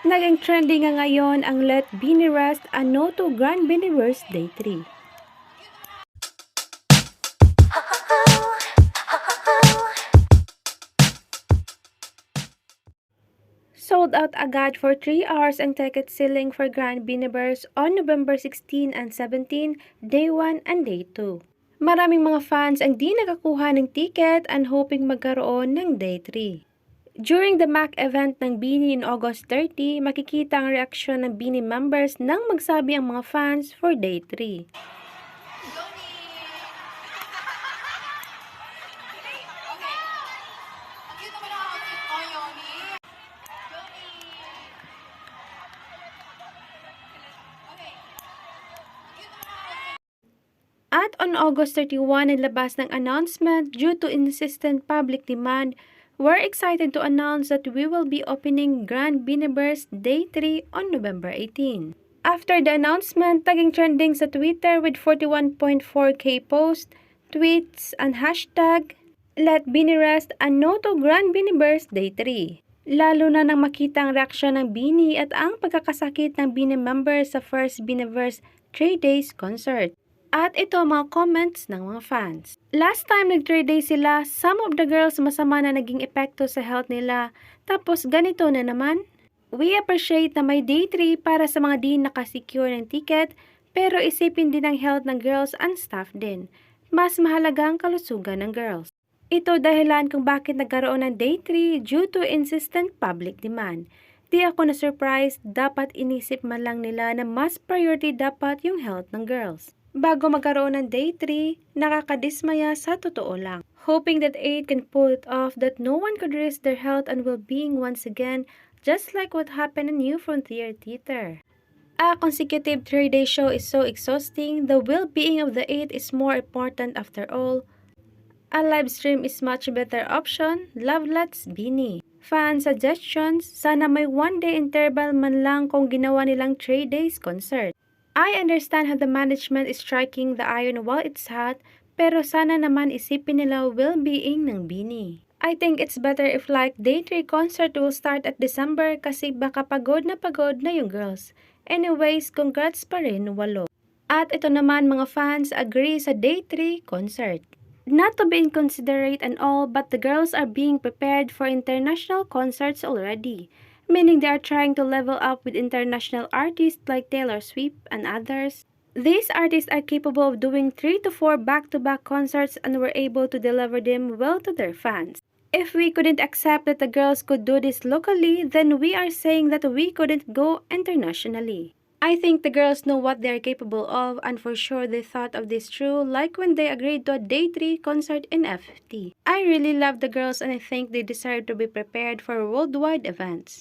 Naging trending nga ngayon ang Let Beanie Rest a No to Grand Believers Day 3. Sold out agad for 3 hours ang ticket selling for Grand Believers on November 16 and 17, Day 1 and Day 2. Maraming mga fans ang di nakakuha ng ticket and hoping magkaroon ng Day 3. During the MAC event ng BINI in August 30, makikita ang reaksyon ng BINI members nang magsabi ang mga fans for Day 3. At on August 31, nilabas ng announcement due to insistent public demand. We're excited to announce that we will be opening Grand Believers Day 3 on November 18. After the announcement, naging trending sa Twitter with 41.4k posts, tweets, and hashtag Let Beanie Rest a No to Grand Believers Day 3. Lalo na nang makita ang reaksyon ng BINI at ang pagkakasakit ng BINI members sa first Beanieverse 3 days concert. At ito ang mga comments ng mga fans. Last time nag 3 days sila, some of the girls masama na naging epekto sa health nila. Tapos ganito na naman. We appreciate na may day 3 para sa mga di nakasecure ng ticket, pero isipin din ang health ng girls and staff din. Mas mahalaga ang kalusugan ng girls. Ito dahilan kung bakit nagkaroon ng day 3 due to insistent public demand. Di ako na-surprise, dapat inisip man lang nila na mas priority dapat yung health ng girls. Bago magkaroon ng Day 3, nakakadismaya sa totoo lang. Hoping that 8 can pull it off that no one could risk their health and well-being once again, just like what happened in New Frontier Theater. A consecutive 3-day show is so exhausting, the well-being of the 8 is more important after all. A live stream is much better option, love lots BINI. Fan suggestions, sana may 1-day interval man lang kung ginawa nilang 3 days concert. I understand how the management is striking the iron while it's hot, pero sana naman isipin nila well-being ng BINI. I think it's better if like Day 3 concert will start at December kasi baka pagod na yung girls. Anyways, congrats pa rin, walo. At ito naman mga fans agree sa Day 3 concert. Not to be inconsiderate and all, but the girls are being prepared for international concerts already. Meaning they are trying to level up with international artists like Taylor Swift and others. These artists are capable of doing 3 to 4 back-to-back concerts and were able to deliver them well to their fans. If we couldn't accept that the girls could do this locally, then we are saying that we couldn't go internationally. I think the girls know what they are capable of, and for sure they thought of this through, like when they agreed to a Day 3 concert in FFT. I really love the girls and I think they deserve to be prepared for worldwide events.